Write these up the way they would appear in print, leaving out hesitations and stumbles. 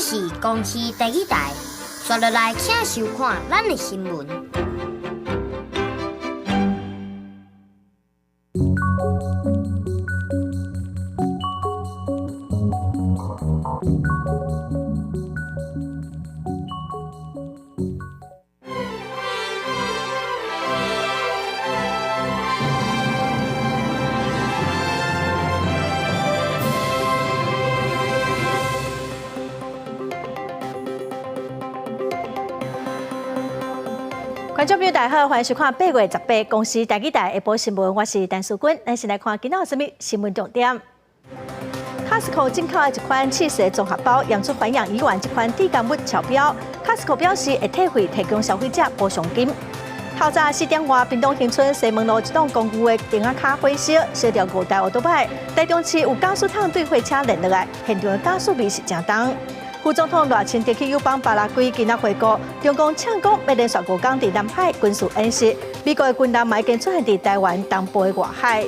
这是公司第一台，刷落来请收看咱的新闻。观众朋友，大家好，欢迎收看8月18公司第一台下晡新闻，我是陈淑君。咱先来看今仔有什么新闻重点。Costco 进口的一款气势综合包，验出环氧乙烷这款致癌物超标。Costco 表示会退费提供消费者补偿金。透早4点外，屏东恒春西门路一栋公寓的电话卡火烧，烧掉5台奥多拜。台中市有加速桶对火车连落来，现场的加速味是正重。副总统赖清德去友邦巴拉圭今仔回顾，中共呛讲要连续5天伫南海军事演习，美国的军舰嘛已经出现伫台湾东部的外海。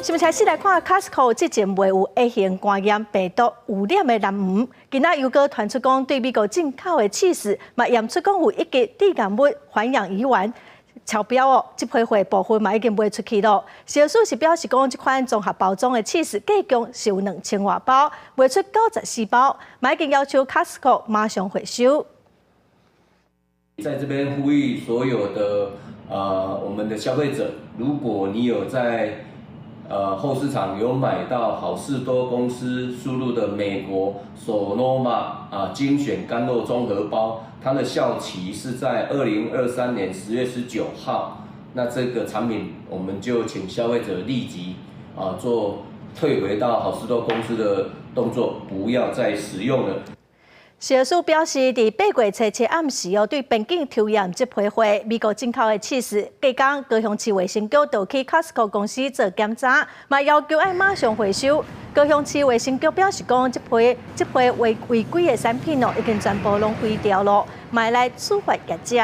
新闻开始来看 ，Costco 之前卖有 A 型肝炎病毒污染的蓝鱼，今仔又搁传出讲对美国进口的起司，嘛验出讲有一级致癌物环氧乙烷超标哦，这批货部分嘛已经卖出去了。消息是表示讲，这款综合包装的起司计共是有2000多包，卖出94包，嘛已经要求 Costco 马上回收。在这边呼吁所有的我们的消费者，如果你有在后市场有买到好事多公司输入的美国Sonoma精选干肉综合包，它的效期是在2023年10月19号。那这个产品我们就请消费者立即做退回到好事多公司的动作，不要再使用了。消息表示，伫8月7暗时对边境抽验这批货，美国进口的起司，加讲高雄市卫生局就去 Costco 公司做检查，嘛要求要马上回收。高雄市卫生局表示讲，这批违规的产品已经全部拢毁掉了，买来处罚业者。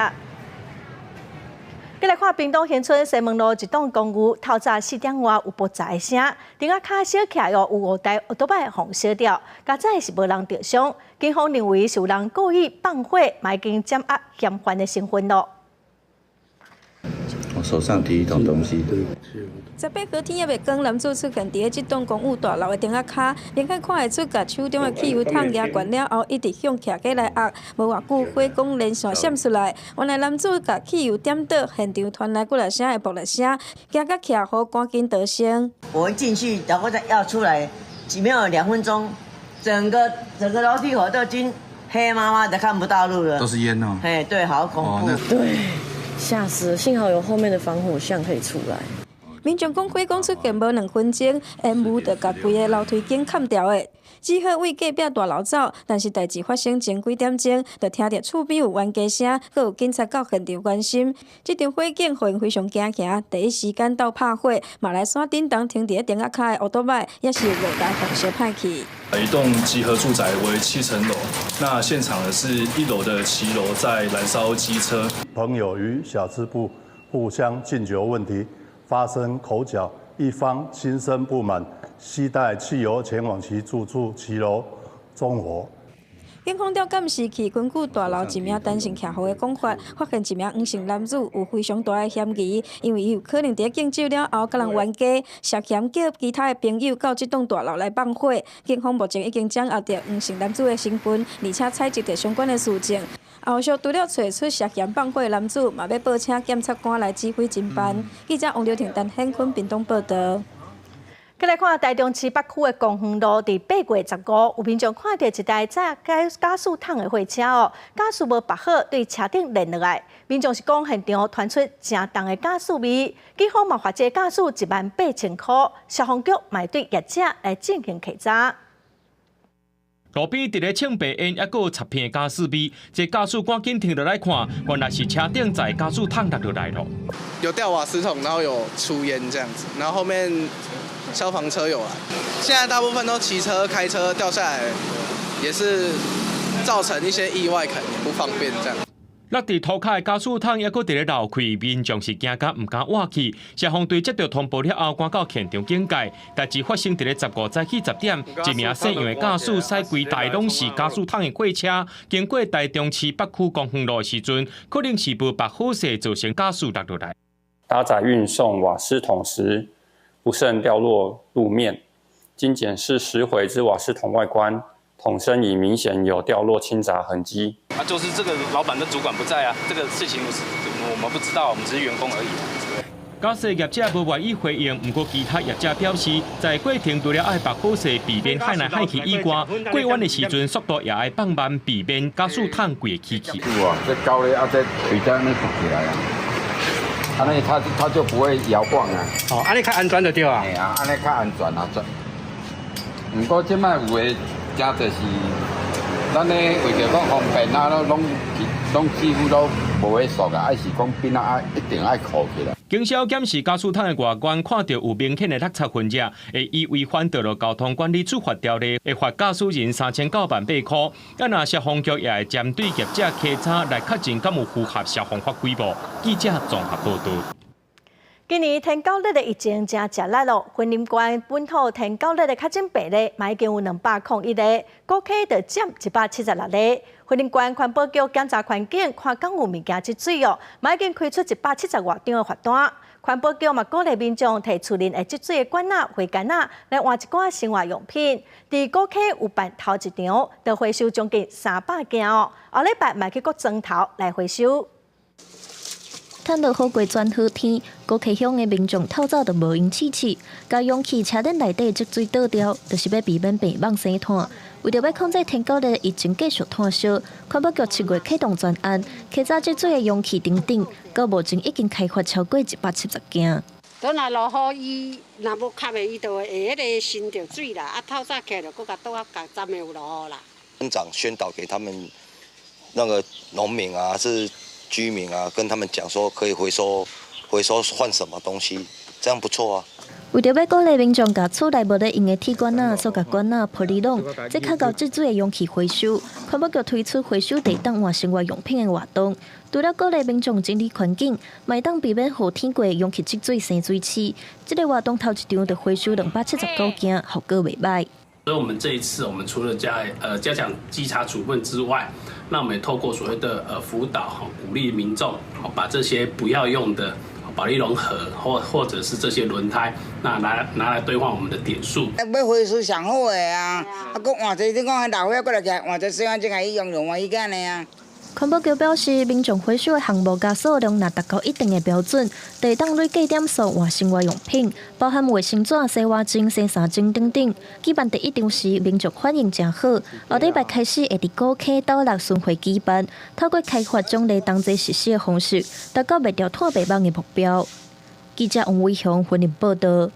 再来看屏东恒春西门路一栋公寓，透早4点外有爆炸的声，电话卡烧起来有5台奥多拜互烧掉，加在是无人受伤。警方认为是有人故意放火，嘛已经掌握嫌犯的身份了。我手上提一桶东西。18号天也未光，男子出现伫这栋公寓大楼的电话卡，明显看会出，甲手中的汽油桶压悬了后，一直向徛起来压，无偌久火光连续闪出来。原来男子甲汽油点倒，现场传来几来声的爆裂声，惊甲徛好赶紧逃生。我一进去，然后再要出来，没有2分钟，整个楼梯口都已经黑麻麻的，看不到路了。都是烟哦。哎，对，好恐怖。对，吓死了！幸好有后面的防火巷可以出来。民众讲火光出现无2分钟，烟雾就甲规个楼梯间砍掉的。只好为隔壁大楼走，但是代志发生前几点钟，就听到厝边有冤家声，阁有警察到现场关心。这场火警互因非常惊吓，第一时间到拍火，马来山顶档停伫电话卡的奥多麦，也是5台红烧派去。一栋集合住宅为7层楼，那现场的是1楼的骑楼在燃烧机车。朋友与小吃部互相敬酒问题发生口角，一方心生不满，携带汽油前往其住处骑楼纵火。警方调监视器，根据大楼一名单身徛户的讲法，发现一名黄姓男子有非常大的嫌疑，因为伊有可能伫敬酒了后，甲人冤家，涉嫌叫其他的朋友到这栋大楼来放火。警方目前已经掌握到黄姓男子的身份，而且采集到相关的事证。后续除了找出涉嫌放火的男子，嘛要报请检察官来指挥侦办。记者王刘婷、陈显坤屏东报道。再来看台中市北区的公园路，伫8月15，有民众看到一台载加速桶的货车哦，加速无把好，对车顶连落来。民众是讲现场传出正重的加速味，警方嘛罚这加速18000块，消防局嘛对业者来进行稽查。路边伫咧呛白烟，还有插片加速味，这加速赶紧停落来看，原来是车顶载加速桶落落来了。有掉瓦斯桶，然后有出烟这样子，然后后面消防车有来。现在大部分都骑车、开车掉下来，也是造成一些意外，可能也不方便这样。落地涂骹的加速桶还佫伫咧流开，民众是惊甲唔敢换去。消防队接到通报了后，赶到现场警戒。代志发生伫咧15早起10点，一名姓杨的驾驶驶规台拢是加速桶的货车，经过台中市北区公园路的时阵，可能是无把好势造成加速落落来。搭载运送瓦斯桶时，不慎掉落路面。经检视10回之瓦斯桶外观。桶身已明显有掉落倾砸痕迹。就是这个老板的主管不在啊，这个事情我们不知道，我们只是员工而已。驾驶业者无愿意回应，不过其他业者表示，在过程除了爱把好势避免害来害去以外，过弯的时阵速度也爱放慢，避免加速桶贵起去。哇，这高咧啊，这腿在那举起来啊，安尼它就不会摇晃啊。哦，安尼较安全就对啊。哎呀，安尼较安全啊，不过即摆有诶。真就是，咱咧为着讲方便啊，拢几乎都无会熟啊，还是讲边啊一定爱扣起来。警消检视加速桶的外观，看到有明显的落差痕迹，会以违反道路交通管理处罚条例，会罚驾驶人3980块。啊，那消防局也会针对业者稽查来确认敢有符合消防法规无。记者综合报道。今年天狗日的疫情真吃力咯，云林县本土天狗日的确诊病例已经有201例，高客就占176例。云林县环保局检查环境，看讲有物件积水哦，已经开出170多张的罚单。环保局嘛鼓励民众摕厝邻会积水的管仔、回竿仔来换一寡生活用品。伫高客有办头一场，就回收将近300件哦，后礼拜嘛去搁装头来回收。趁到好过转好天，高溪乡的民众透早就无用试试，甲勇气车顶内底积水倒掉，就是要避免病蠓生炭。为着要控制天狗日疫情继续炭烧，环保局7月启动专案，稽查积水的勇气等等，到目前已经开发超过170件。等若落雨，伊若要卡的，伊就会迄个渗着水啦。啊，透早起来就搁甲倒啊，甲站的有落雨啦。村长宣导给他们那个农民啊，是居民啊，跟他们讲说可以回收换什么东西，这样不错啊。为着要鼓励民众把厝内无咧用的铁管仔、塑胶管仔、玻璃拢，即较高积水的容器回收，环保局推出回收地当换生活用品的活动。除了鼓励民众整理环境，卖当避免雨天过容器积水生水气。这个活动头一场就回收279件，效果袂歹。所以我们这一次，我们除了加强稽查处分之外，那我们也透过所谓的辅导，鼓励民众把这些不要用的保丽龙盒或者是这些轮胎，那拿来兑换我们的点数。要回收上好的啊，啊，搁换一你讲迄老伙过来起来换一洗碗精来用换伊干的啊。环保局表示，民众回收的项目甲数量若达到一定的标准，就当累计点数换生活用品，包含卫生纸、洗碗精、洗衫精等等。举办第一场时，民众反应真好，后礼拜开始会伫高溪斗六巡回举办，透过开发奖励同齐实施的方式，达到灭掉炭白网的目标。记者王伟雄云林报道。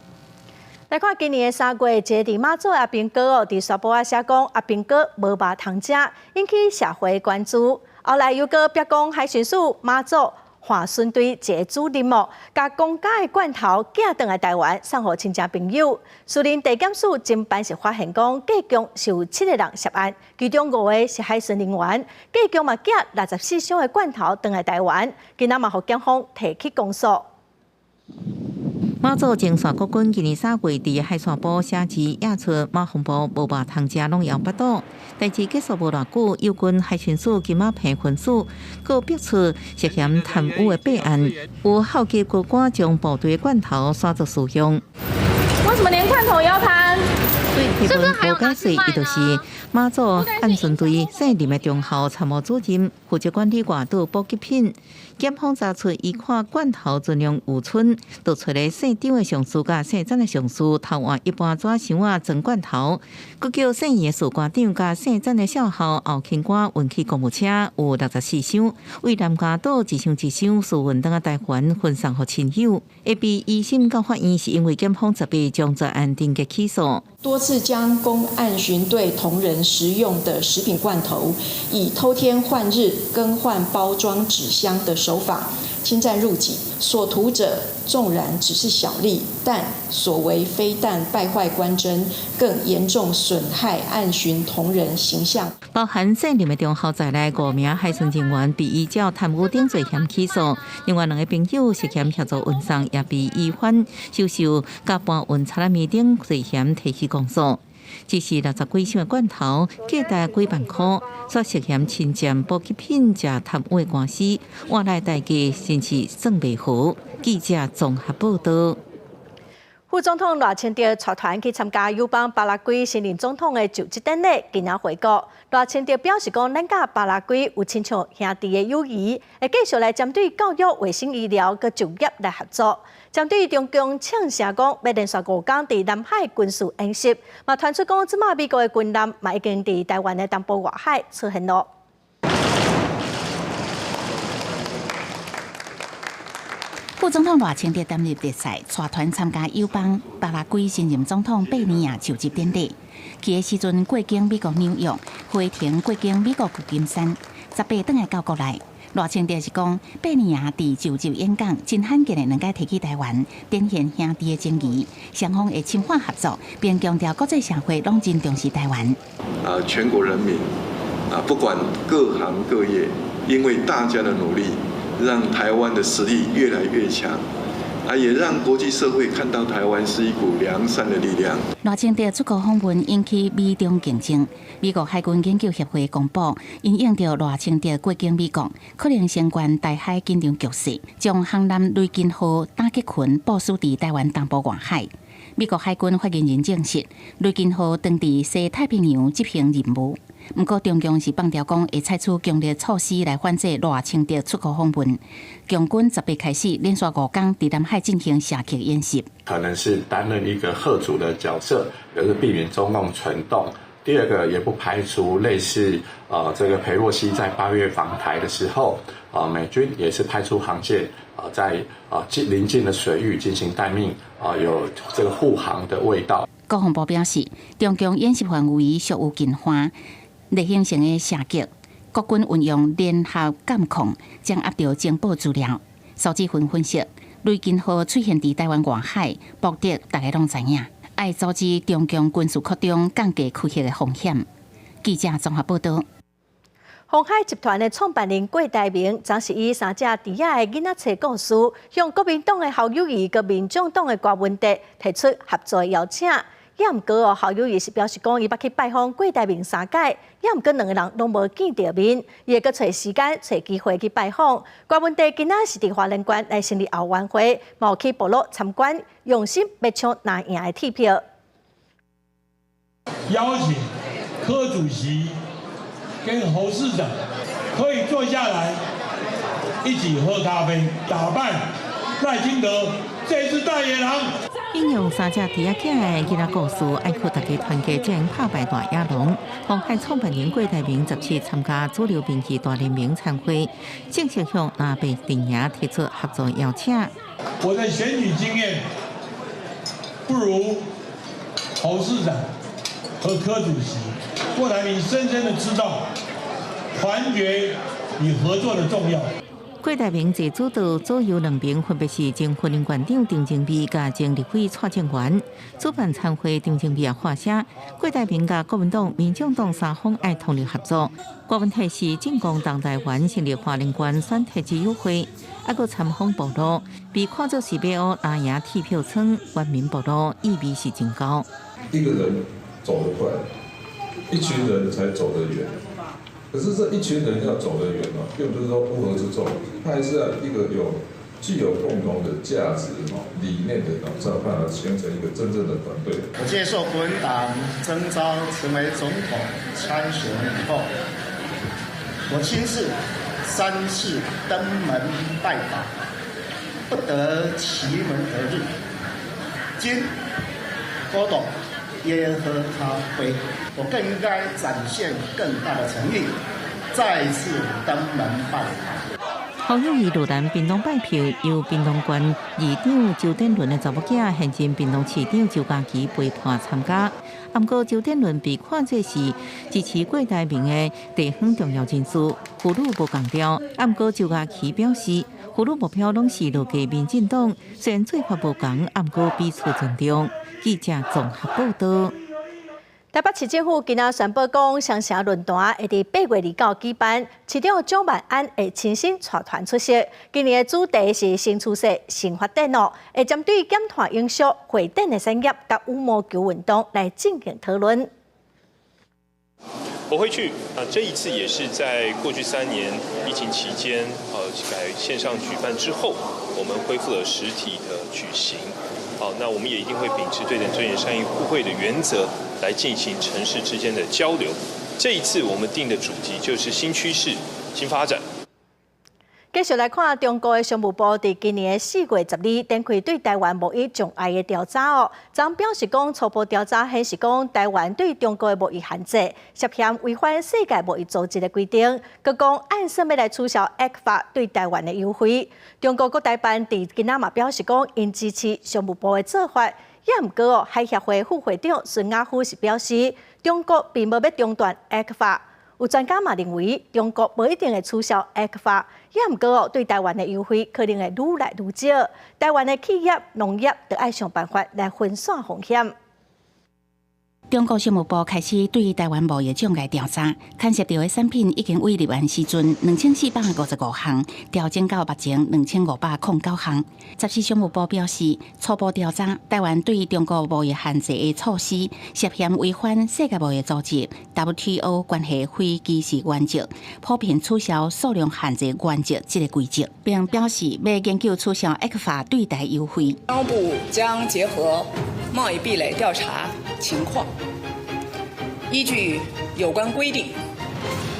来看今年的3月，一个伫马祖的阿兵哥哦，伫沙埔啊写讲阿兵哥无肉通食，引起社会关注。后来又搁逼讲海巡署马祖华顺队一个主任务，甲公家的罐头寄转来台湾，送互亲戚朋友。树林地检署侦办时发现讲，计共是有7个人涉案，其中5个是海巡人员，计共嘛寄64箱的罐头转来台湾，今仔嘛互检方提起公诉。马祖前线国军今年3月伫海线部写字野出马洪部无肉通食拢摇巴肚，代志结束无偌久，有关海巡署金马平分署，佫逼出涉嫌贪污的备案，有好奇国官将部队的罐头刷作使用。为什么连罐头也要贪？对批文无解释，伊就是马祖安顺队姓林的中校参谋主任，负责管理外岛补给品。检方查出伊看罐头尽量有村，就找来姓张的上司甲姓曾的上司偷换一般纸箱仔装罐头，佮叫姓严的士官长甲姓曾的少校后勤官运去公务车，有64箱，为南加岛一箱输运等台湾分送给亲友。下被一审告法院是因为检方10月将这案定结起诉。多次将公安巡队同仁食用的食品罐头，以偷天换日更换包装纸箱的手法侵占入籍，所图者纵然只是小利，但所为非但败坏官箴，更严重损害案巡同仁形象。包含在林的中校在内5名海巡人员被依照贪污等罪嫌起诉，另外2个朋友涉嫌协助运送，也被依法接受甲搬运查拉米等罪嫌提起公诉。只是60几箱的罐头，价值几万块，所涉嫌侵占补给品、食贪污的官司，换来代价甚至算袂符。记者综合报道。副总统赖清德带团去参加友邦巴拉圭新任总统的就职典礼，今仔回国。赖清德表示讲，咱甲巴拉圭有亲像兄弟的友谊，会继续来针对教育、卫生、医疗佮就业来合作。针对中共呛声讲要连续5天伫南海军事演习，嘛传出讲，即马美国的军舰嘛已经伫台湾的东部外海出现咯。副总统赖清德担任特使，带团参加友邦巴拉圭新任总统贝尼亚就职典礼。去的时阵过境美国纽约，回程过境美国旧金山，18转来到国内。赖清德是讲，贝尼亚伫就职演讲真罕见的能够提起台湾，展现兄弟的情谊，双方会深化合作，并强调国际社会拢真重视台湾。全国人民不管各行各业，因为大家的努力，让台湾的实力越来越强。也让国际社会看到台湾是一股良善的力量。赖清德出国访问引起美中竞争。美国海军研究协会公布，因应着赖清德过境美国，可能升悬台海紧张局势，将航艦雷根号打击群部署伫台湾东部外海。美国海军发言人证实，雷根号当伫西太平洋执行任务。不过，中共是放调讲会采取强烈措施来反制赖清德出国访问。共军18开始连续5天伫南海进行射击演习，可能是担任一个嚇阻的角色，也是避免中共蠢动。第二个，也不排除类似这个裴洛西在8月访台的时候，美军也是派出航舰在邻近的水域进行待命，有这个护航的味道。国防部表示，中共演习范围属有近化。例行性的射击，国军运用联合监控，将压到情报资料。苏志芬分析，雷根号出现伫台湾外海，目的大家拢知影，爱阻止中共军事扩张，降低区域的风险。记者综合报道。鸿海集团的创办人郭台铭，昨是以3只猪仔的囡仔册故事，向国民党的侯友宜和民众党的郭文德提出合作邀请。也毋过侯友宜是表示讲，伊捌去拜访郭台铭3届，也毋过2个人拢无见到面，伊会阁找时间、找机会去拜访。郭文德今仔是伫华仁馆来成立后援会，嘛有去部落参观，用心要抢拿赢的铁票。邀请柯主席跟侯市长可以坐下来一起喝咖啡，打败赖清德这只大野狼。引用3只猪仔囝的囡仔故事，爱靠大家团结才能打败大野狼。鸿海创办人郭台铭17参加主流媒体大联名参会，正式向南北阵营提出合作邀请。我的选举经验不如侯市长和柯主席。郭台铭深深的知道团结与合作的重要。郭台铭在主导左右2名，分别是前婚姻馆长丁正美甲前立委蔡正元。主办参会，丁正美也话写，郭台铭甲国民党、民众党3方爱通力合作。郭文泰是进攻东台湾成立华仁馆选题之友会，还佫参访部落，被看作是要拿赢铁票仓，原民部落意味是真高。一个人走得快，一群人才走得远。可是这一群人要走得远哦，并不是说乌合之众，他还是要一个具有共同的价值理念的才有办法形成一个真正的团队。我接受国民党征召成为总统参选以后，我亲自3次登门拜访，不得其门而入。今郭董耶和他归，我更应该展现更大的诚意，再次登门拜访。好友于路南屏东拜票，由屏东县议长周典伦的查某囝现任屏东市长周家琪陪伴参加。不过周典伦被看作是支持郭台铭的地方重要人士，妇女无共调。不过周家琪表示，妇女目标拢是落给民进党，虽然做法无同，不过彼此尊重。记者综合报道。台北市政府今仔宣布讲，双城论坛会伫8月29举办，市长蒋万安会亲身带团出席。今年的主题是新趋势、新发展哦，会针对减碳影响、回电的产业甲羽毛球运动来进行讨论。我会去这一次也是在过去3年疫情期间，改线上举办之后，我们恢复了实体的举行。好，那我们也一定会秉持对等、尊严、善意、互惠的原则来进行城市之间的交流。这一次我们定的主题就是新趋势、新发展。继续来看，中国的商务部伫今年的4月12日展开对台湾贸易障碍的调查哦。昨表示讲，初步调查显示讲，台湾对中国的贸易限制涉嫌违反世界贸易组织的规定，佮讲暗示要来取消 ECFA 对台湾的优惠。中国国台办伫今仔嘛表示讲，因支持商务部的做法。也毋过哦，海协会副会长孙雅虎是表示，中国并无要中断 ECFA。有专家嘛认为，中国无一定会取消 ECFA， 也毋过哦，对台湾的优惠可能会愈来愈少。台湾的企业、农业都要想办法来分散风险。中国商务部开始对台湾贸易障碍调查，牵涉到的产品已经为入园时阵2455项调整到目前2509项。14商务部表示，初步调查台湾对中国贸易限制的措施涉嫌违反世界贸易组织 WTO 关系非歧视原则、普遍取消数量限制原则这个规则，并表示要研究取消 ECFA 对台优惠。商务部将结合贸易壁垒调查情况，依据有关规定，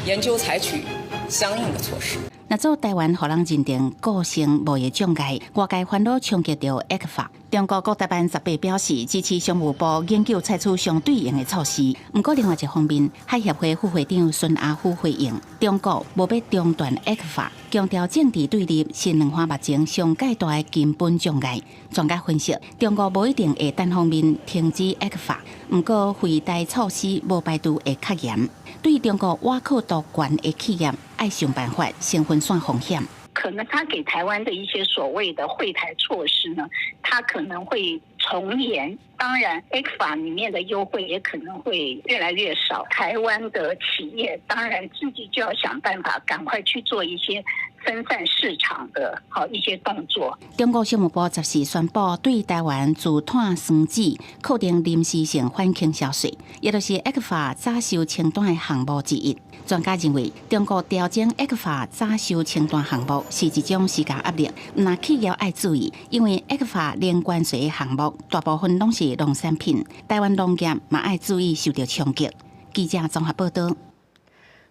研究采取相应的措施。若做台湾互人认定构成贸易障碍，外界烦恼冲击到 ECFA。中国国台办18表示支持商务部研究采取相对应的措施。不过另外一方面，海协会副会长孙阿虎回应，中国无要中断 ECFA， 强调政治对立是两岸目前上界大的根本障碍。专家分析，中国无一定会单方面停止 ECFA， 不过惠台措施无排除会较严。对中国挖靠独权的企业，爱想办法先分散风险。可能他给台湾的一些所谓的惠台措施呢，他可能会从严。当然 ，ECFA 里面的优惠也可能会越来越少。台湾的企业当然自己就要想办法，赶快去做一些分散市场的一些动作。中国商务部14宣布对台湾自碳酸酯扣定临时性反倾销税，也就是 ECFA 早收清单的项目之一。专家认为，中国调整 ECFA 早收清单项目是一种施加压力，那企业要注意，因为 ECFA 零关税的项目大部分拢是农产品，台湾农业嘛要注意受到冲击。记者综合报道。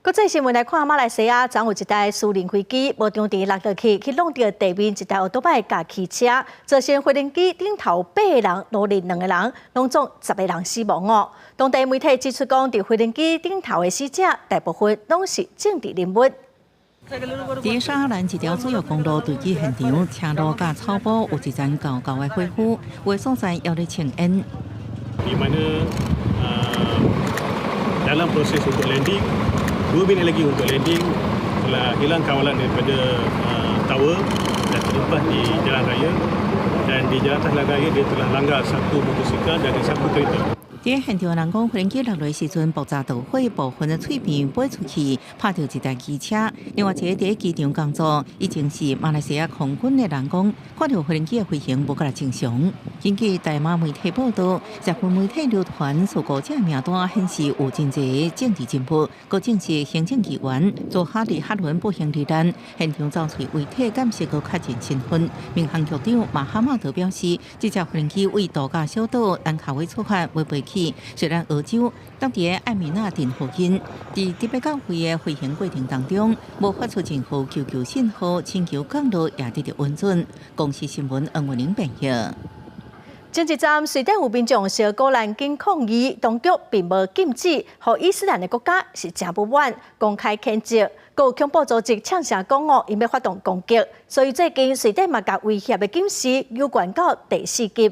国际新闻来看，马来西亚昨有一台私人飞机无中地落落去，去弄到地面一台奥多拜甲汽车，造成飞行机顶头8个人落入2个人，拢总10个人死亡哦。当地媒体指出讲，伫飞行机顶头的死者大部分拢是政治人物。在沙阿兰一条主要公路对峙现场，车路甲草埔有一层高高的火湖，有的所在要咧庆烟。Di mana dalam proses untuk landing, 2 minit lagi untuk landing, telah hilang kawalan daripada tower dan terlepas di jalan raya, dan di jalan atas jalan raya dia telah langgar satu motosikal dan satu kereta. 在现场人讲，飞机落落时阵爆炸导火，部分的碎片飞出去，拍到一台机车。另外一个在机场工作，已经是马来西亚空军的人讲，看到飞机的飞行无够正常。根据大马媒体报道，日本媒体流传事故者名单显示有真侪政治人物，各正是行政议员，做哈利哈伦不幸罹难。现场遭碎遗体检视个确认身份。民航局长马哈马德表示，这架飞机为度假小岛丹卡威出发，会飞去。虽然澳洲当地的艾米纳镇附近，在特别高飞的飞行过程当中，无发出任何求救信号，请求降落也得到稳准。公司新闻恩文玲报道。政治站随便有民众烧古兰经抗议，当局并无禁止，和伊斯兰的国家是真不满，公开谴责。有恐怖组织呛声讲因要发动攻击，所以最近随便嘛甲威胁的警示有关到第4级。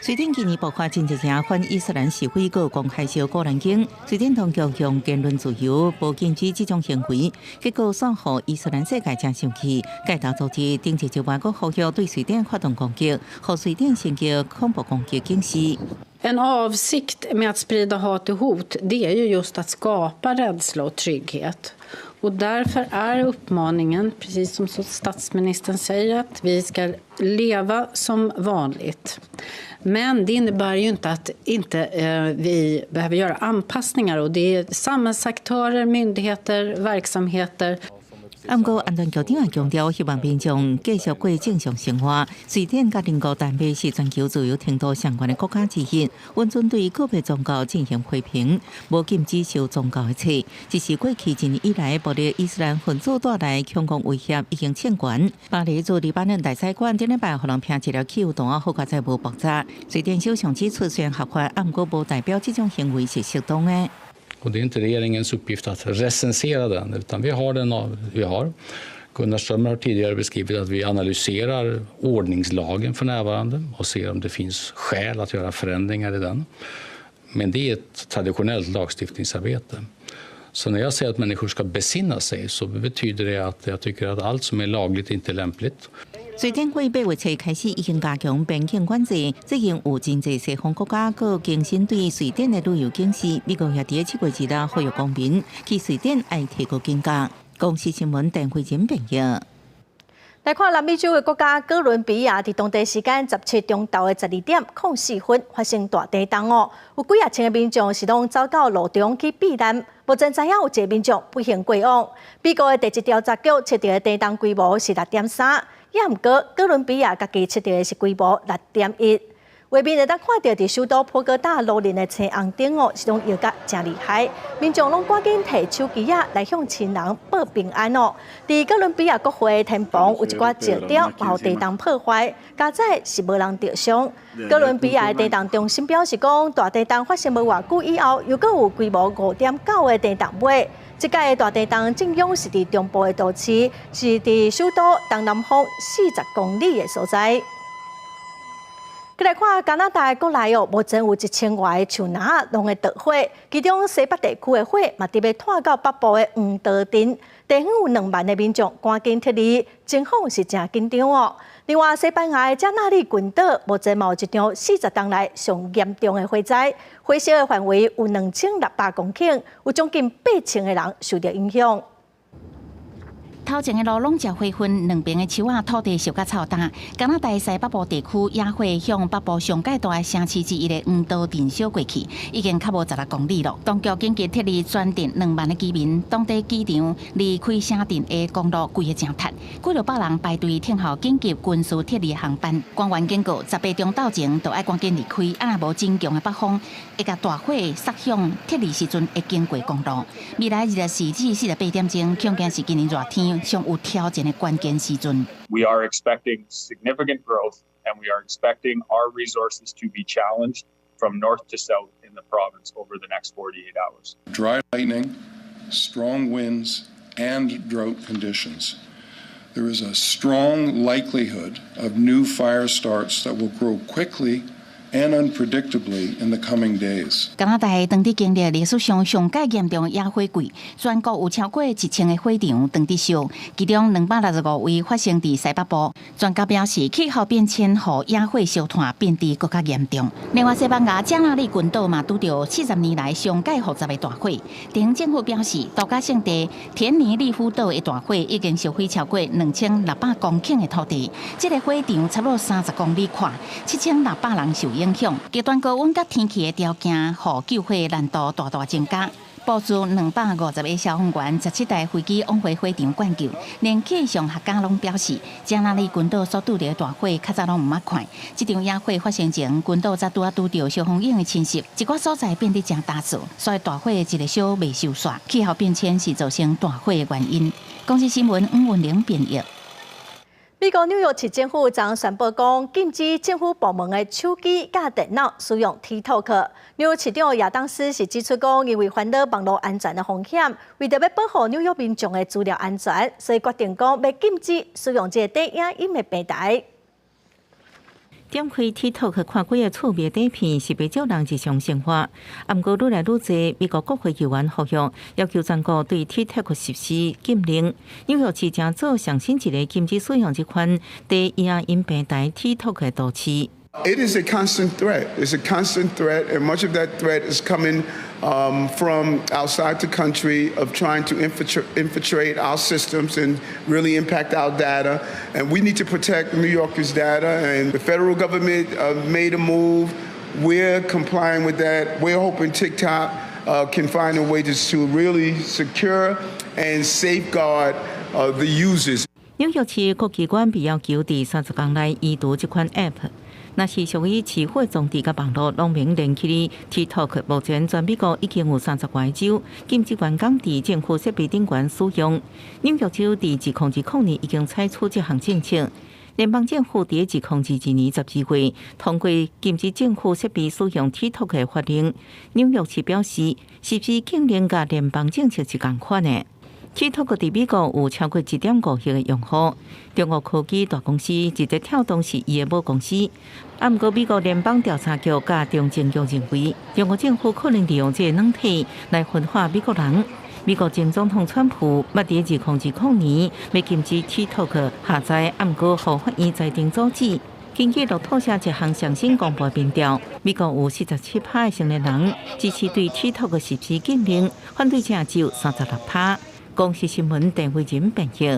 瑞典今年爆发真正反伊斯兰示威，个公开烧古兰经。瑞典当局用言论自由无禁止这种行为，结果算互伊斯兰世界真生气。该大组织顶一周个呼吁对瑞典发动攻击，互瑞典升级恐怖攻击警示。En avsikt med att sprida hat och hot, det är ju just att skapa rädsla och trygghet. Och därför är uppmaningen, precis som statsministern säger, att vi ska leva som vanligt. Men det innebär ju inte att vi behöver göra anpassningar, och det är samhällsaktörer, myndigheter, verksamheter. 不过，安全局长也强调，希望民众继续过正常生活。瑞典甲英国单位是全球自由程度相关的国家之一，温准对个别宗教进行批评，无禁止受宗教的册。只是过去1年以来，暴力伊斯兰分子带来恐攻威胁已经欠悬。巴黎驻黎巴嫩大使馆顶礼拜互人评一条汽油弹，好在无爆炸。瑞典首相指出，虽然合法，不过无代表这种行为是适当的。 Och det är inte regeringens uppgift att recensera den, utan vi har den vi har. Gunnar Strömmer har tidigare beskrivit att vi analyserar ordningslagen för närvarande och ser om det finns skäl att göra förändringar i den. Men det är ett traditionellt lagstiftningsarbete. Så när jag säger att människor ska besinna sig så betyder det att jag tycker att allt som är lagligt inte är lämpligt. 瑞典过8月初开始已经加强边境管制，最近有真济西方国家佮更新对瑞典的旅游警示。美国也伫7月1日呼吁公民去瑞典爱提高警觉。公司新闻邓慧珍报道。来看南美洲的国家哥伦比亚，伫当地时间17中昼的12点04分发生大地震哦，有几啊千个民众是拢走到路中去避难。目前知影有一个民众不幸过往。美国的第一调查局测到的地震规模是6.3。 也毋过，哥伦比亚家己测到的是规模6.1。画面会当看到，伫首都波哥大路人的青红灯哦，是拢摇甲真厉害，民众拢赶紧摕手机来向亲人报平安哦。伫哥伦比亚国会天棚有一寡石雕，也有地震破坏，加载是无人受伤。哥伦比亚的地震中心表示讲，大地震发生无偌久以后，又阁有规模5.9的地震尾。 这届的大地震震央是伫中部的都市，是伫首都东南方40公里的所在。再来看加拿大国内哦，目前有1000外的树林拢会着火，其中西北地区的火嘛，特别拖到北部的黄道镇，地方有2万的民众赶紧撤离，情况是真紧张哦。另外，西班牙的加那利群岛目前有一场40年来上严重的火灾，火烧的范围有2600公顷，有将近8000个人受到影响。 头前的路拢照火昏，两边的树仔土地烧甲臭大。加拿大西北部地区野火向北部上界大的城市之一的黄道镇烧过去，已经较无16公里了。当局紧急撤离全镇2万的居民，当地机场离开省镇的公路规个正塌，几600人排队听候紧急军事撤离航班。官员警告，18中昼前就要赶紧离开，啊若无增强的北风会甲大火杀向撤离时阵会经过公路。未来24至48点钟，恐惊是今年热天 上有挑战的关键时阵。We are expecting significant growth, and we are expecting our resources to be challenged from north to south in the province over the next 48 hours. Dry lightning, strong winds, and drought conditions. There is a strong likelihood of new fire starts that will grow quickly and unpredictably in the coming days. 加拿大当地经历历史上上界严重的野火季，全国有超过1000个火场当地烧，其中265位发生在西北部。专家表示，气候变迁和野火烧炭变得更加严重。另外，西班牙加那利群岛嘛拄到40年来上界复杂的大火。地方政府表示，度假胜地田尼利夫岛的大火已经烧毁超过2600公顷的土地，这个火场差不多30公里宽，7600人受影响。极端高温甲天气的条件，互救火难度大大增加。部署250个消防员，17台飞机往回火场灌救。连气象学家拢表示，加那利群岛所拄到的大火较早拢唔捌看。这场野火发生前，群岛才拄到消防员的侵袭，一寡所在变得真大数，所以大火一个小未收煞。气候变迁是造成大火的原因。公司新闻吴文玲编译。美国纽约市政府昨宣布讲，禁止政府部门的手机甲电脑使用 TikTok。纽约市长亚当斯是指出讲，因为烦恼网络安全的风险，为着要保护纽约民众的资料安全，所以决定讲要禁止使用这短影音的平台。点开 TikTok 看几个趣味短片是被少人日常生活，不过愈来愈多美国国会议员呼吁要求全国对 TikTok 实施禁令。纽约市正做上新一个禁止使用这款低影音平台 TikTok 的都市。It is a constant threat. It's a constant threat, and much of that threat is coming from outside the country of trying to infiltrate our systems and really impact our data. And we need to protect New Yorkers' data, and the federal government made a move. We're complying with that. We're hoping TikTok can find a way to really secure and safeguard the users. 纽约市各机关必要求第30天内移除这款 App。若是属于持火装置甲网络拢明连起的 TikTok， 目前全美国已经有30个州禁止员工伫政府设备顶悬使用。纽约州伫2020年已经采取这项政策。联邦政府伫2021年12月通过禁止政府设备使用 TikTok 的法令。纽约市表示，是不是禁令甲联邦政策是同款的？TikTok 伫美国有超过1.5亿个用户，中国科技大公司字节跳动是伊的母公司。不过，美国联邦调查局甲中情局认为，中国政府可能利用这个软体来分化美国人。美国前总统川普捌伫2020年要禁止 TikTok 下载，不过互法院裁定阻止。根据路透社一项上新公布民调，美国有47%的成年人支持对 TikTok 实施禁令，反对者只有36%。公司新闻陈慧仁编辑。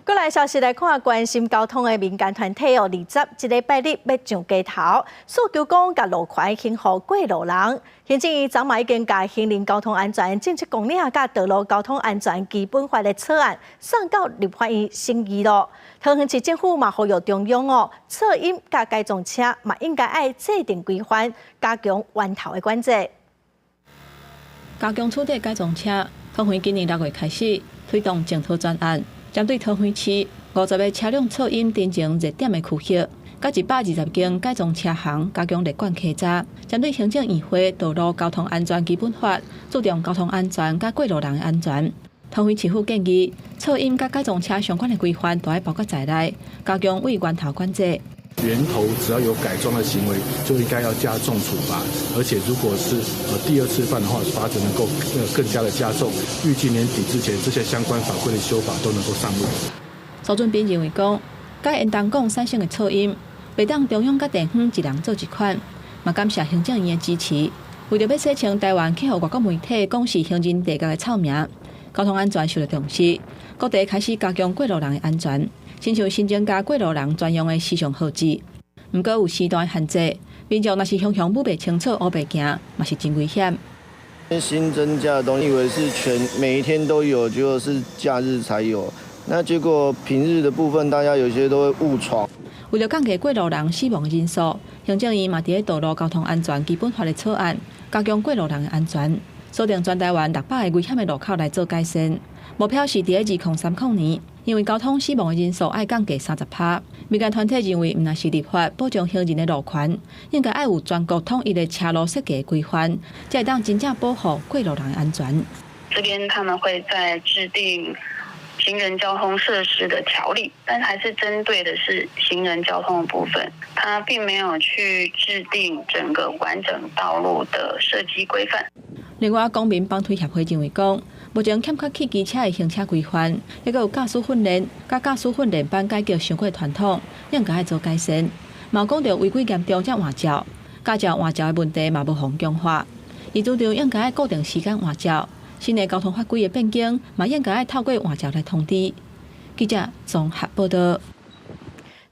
过来消息来看，关心交通的民间团体20这礼拜日要上街头，诉求讲甲路权轻互过路人。行政院昨嘛已经甲《行人交通安全政策纲领》甲《道路交通安全基本法》的草案送到立法院审议咯。桃园市政府嘛呼吁中央侧音甲改装车嘛应该爱制定规范，加强源头的管制。加强处理改装车。桃园今年6月开始推动检讨专案，针对桃园市50个车辆噪音定情热点的区域，甲120间改装车行加强列管稽查。针对行政议会《道路交通安全基本法》，注重交通安全甲过路人的安全。桃园市府建议，噪音甲改装车相关的规范都要包括在内，加强为源头管制。源头只要有改装的行为，就应该要加重处罚，而且如果是第2次犯的话，罚则能够更加的加重。预计年底之前，这些相关法规的修法都能够上路。苏俊斌认为讲，该沿东港产生的噪音，袂当中央甲地方一人做一款，嘛感谢行政院的支持。为着要洗清台湾去互外国媒体讲是行人地界的臭名，交通安全受到重视，各地开始加强过路人的安全。亲像新增加过路人专用的时尚号志，不过有时段限制，民众若是向不白清楚黑白行，嘛是真危险。新增加的东西以为是每一天都有，结果是假日才有，那结果平日的部分大家有些都会误闯。为了降低过路人死亡的人数，行政院嘛伫道路交通安全基本法的草案，加强过路人的安全，锁定全台湾600个危险的路口来做改善。目标是伫2030年。因为交通死亡的人数爱降低30%，民间团体认为，毋若是立法保障行人的路权，应该爱有全国统一的车路设计规范，才会当真正保护过路人的安全。这边他们会在制定行人交通设施的条例，但还是针对的是行人交通的部分，它并没有去制定整个完整道路的设计规范。另外，公民帮推协会认为讲，目前欠缺汽机车的行车规范，也有驾驶训练、甲驾驶训练班改革伤过传统，应该做改善。嘛讲到违规严重才换照，驾照换照的问题嘛无互强化。伊主张应该固定时间换照，新的交通法规的变更嘛应该透过换照来通知。记者综合报道。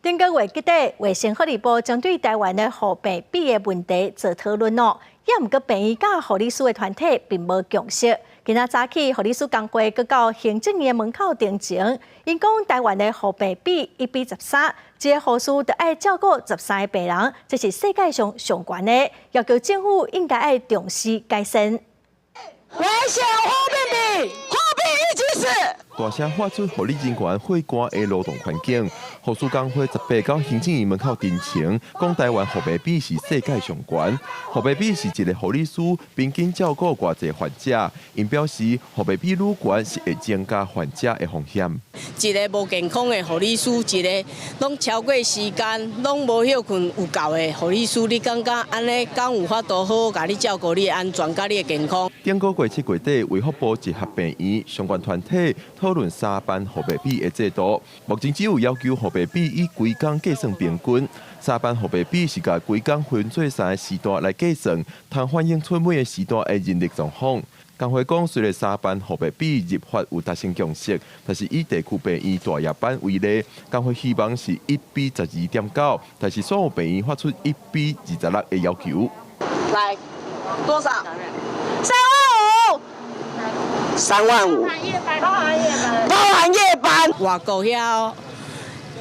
顶个月底，卫生福利部针对台湾的护病比的问题做讨论咯，也毋过病院甲护理师的团体并无共识。今仔早起，护理师工会佮到行政院门口定情，因讲台湾的护病比1比13，一个护士就爱照顾13个病人，这是世界上上悬的，要求政府应该爱重视改善。危险护病比，护病一起死。大声发出互理人员会关的劳动环境。护士工会18到行政院门口陈情，讲台湾护病比是世界上悬，护病比是一个护理师平均照顾偌济患者。因表示，护病比愈悬是会增加患者的风险。一个无健康的护理师，一个拢超过时间，拢无休困有够的护理师，你感觉安尼敢有法度好甲你照顾你的安全甲你的健康？顶个月7月底，卫福部结合病院相关团体讨论3班护病比的制度。目前只有要求护病比以规工计算平均，3班护病比是甲规工分做3个时段来计算，通反映出每个时段的人力状况。工会讲，虽然3班护病比入法有达成共识，但是以地区病院大夜班为例，工会希望是1:12.9，但是所有病院发出1:26的要求。来，多少？3万5，3万5，包含夜班。外国遐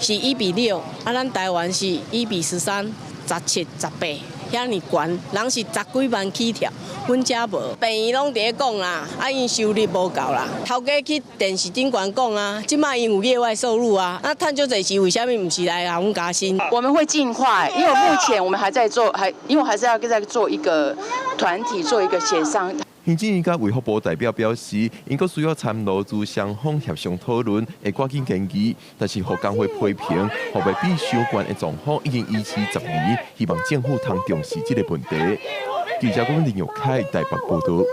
是1:6，咱台湾是1:13、17、18。遐尼悬，人是10几万起跳，阮遮无，病院拢伫咧讲啦，因收入无够啦。头家去电视顶悬讲啊，即摆因有业外收入啊，那趁少济钱，为什么唔是来甲阮加薪？我们会尽快，因为目前我们还在做，因为还是要再做一个团体，做一个协商。行政院甲卫福部代表表示，因阁需要参劳资双方协商讨论，会赶紧建议。但是，互工会批评，护病比相关的状况已经延期10年，希望政府通重视这个问题。记者林玉凯台北报道。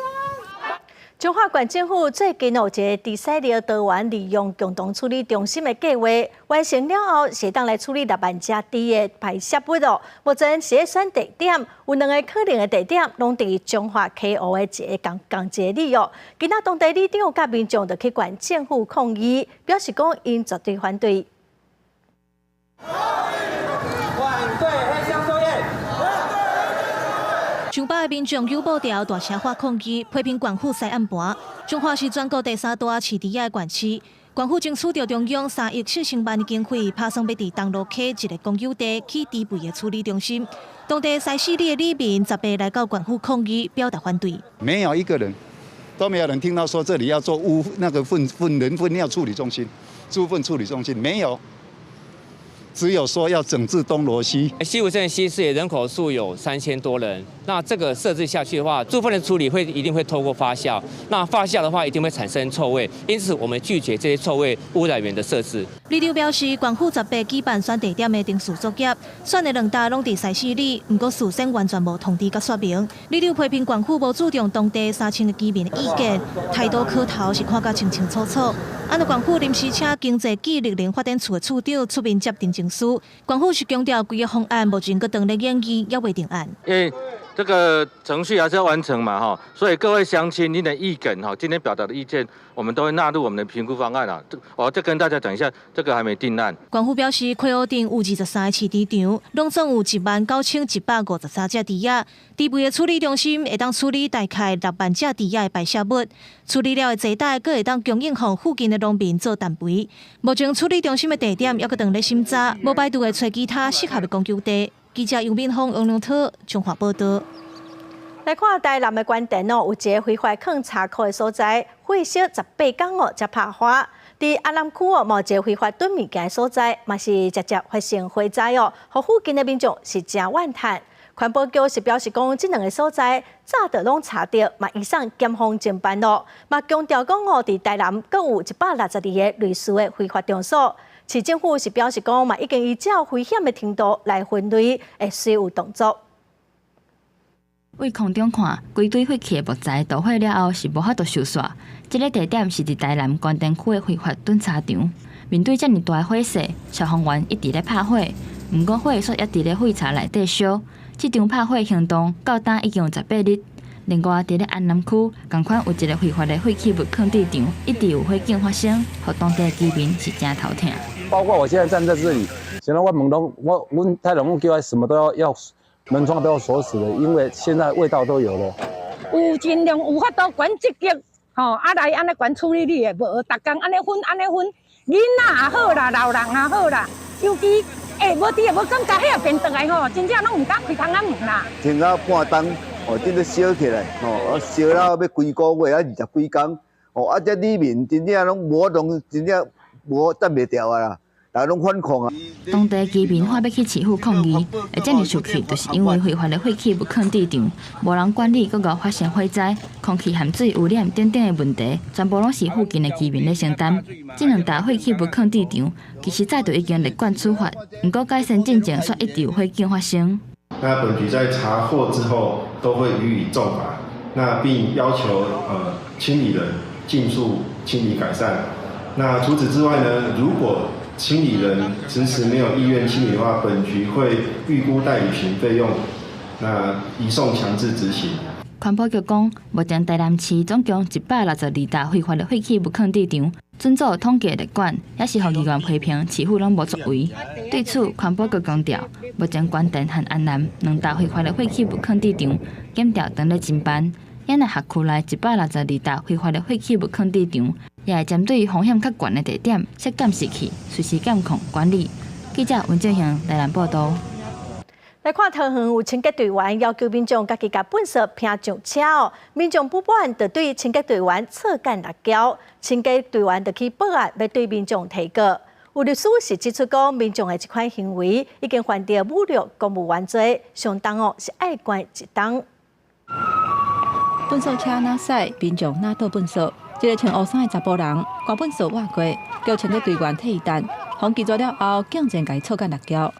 中华县政府最近有一个伫西寮桃园利用共同处理中心的计划完成了后，是当来处理6万只猪的排泄物哦。目前是咧选地点，有2个可能的地点，拢伫中华溪湖的一个港街里哦。今仔当地里长甲民众就去县政府抗议，表示讲因绝对反对。上百个民众举报条大声发抗议，批评县府西暗盘。中华是全国第3大饲猪仔的县市，县府争取着中央3亿7千万的经费，打算要伫东路溪一个公有地起猪肥的处理中心。当地西市里的里民18来到县府抗议，表达反对。没有一个人，都没有人听到说这里要做那个粪尿处理中心、猪粪处理中心，没有。只有说要整治东螺溪。西武镇西市人口数有3000多人，那这个设置下去的话，猪粪的处理一定会透过发酵，那发酵的话一定会产生臭味，因此我们拒绝这些臭味污染源的设置。里长表示，县府18举办选地点的定数作业，选的2大拢伫西市里，不过事先完全无通知甲说明。里长批评县府无注重当地3000个居民的意见，态度可头是看甲清清楚楚。按照县府临时请经济暨绿能发展处的处长出面接定情书，县府是强调规个方案目前阁等咧研议，也未定案。因为这个程序还是要完成嘛，哈，所以各位乡亲，您的意见哈，今天表达的意见，我们都会纳入我们的评估方案啊。我再跟大家讲一下，这个还没定案。县府表示，溪湖镇有23个饲猪场，拢总有19153只猪仔。猪肥的处理中心会当处理大概6万只猪仔的排泄物，处理了的济袋，阁会当供应予附近的农民做蛋肥。目前处理中心的地点还阁当咧审查，无排除会找其他适合的公有地。记者尤敏峰、王良涛中华报道。来看台南的关田哦，有一个非法藏茶库的所在，废烧18天哦才拍花。伫安南区哦，某一个非法囤物件的所在，嘛是直接发生火灾哦，和附近的民众是真怨叹。环保局是表示讲，这2个所在早就拢查到，嘛以上检方侦办咯，嘛强调讲哦，伫台南阁有162个类似的非法场所。市政府是表示讲，嘛已经依照危险的程度来分类，会随有动作。为空中看，规堆废弃的木材捣毁了后是无法度收煞。这个地点是伫台南关田区的非法囤茶场。面对这么大的火势，消防员一直咧拍火，不过火势也伫咧废茶内底烧。这场拍火行动到今已经有18日。另外，伫咧安南区，同款有一个非法的废弃物坑地场，一直有火警发生，互当地居民是真头疼。包括我现在站在这里，现在我门都阮太龙叫什么都要门窗都要锁死的，因为现在味道都有了。有尽量有法度管积极，来安尼管处理你的，无逐工安尼分，囡仔也好啦，老人也好啦，尤其无伫也无感觉，遐变倒来吼，真正拢唔敢开窗仔门啦。天到半冬，这个烧起来，烧到要几个月啊，20几天，哦，这里面真正拢无动，真正无等袂掉啊啦。 大拢反抗啊！当地居民话要去市府抗议，会这么受气，就是因为非法的废气不肯抵场，无人管理，搁发生火灾、空气含水污染等等的问题，全部拢是附近的居民在承担。这两大废气不肯抵场，其实早就已经立管处罚，不过改善进程却一直有火警发生。那本局在查获之后，都会予以重罚，那并要求清理人尽速清理改善。那除此之外呢，如果 清理人迟迟没有意愿清理的话，本局会预估代履行费用，那移送强制执行。环保局讲，目前台南市总共162大非法的废气不肯抵场，遵照统计立管，也是予议员批评市府拢无作为。对此，环保局强调，目前关田和安南两大非法的废气不肯抵场，检调等咧侦办。也内辖区内162大非法的废气不肯抵场。 也会针对风险较悬的地点设监视器，随时监控管理。记者温正雄台南报道。来看桃园有清洁队员要求民众家己甲粪扫拼上车哦，民众不满就对清洁队员侧干辣椒，清洁队员就去报案，要对民众提告。有律师是指出讲，民众的这款行为已经犯着侮辱公务员罪，相当哦是爱关一档。粪扫车哪驶，民众哪倒粪扫。 一个穿乌衫的查甫人，刮粪扫挖过，叫清洁队员替伊等，互记住了后，竟然甲伊臭干辣椒，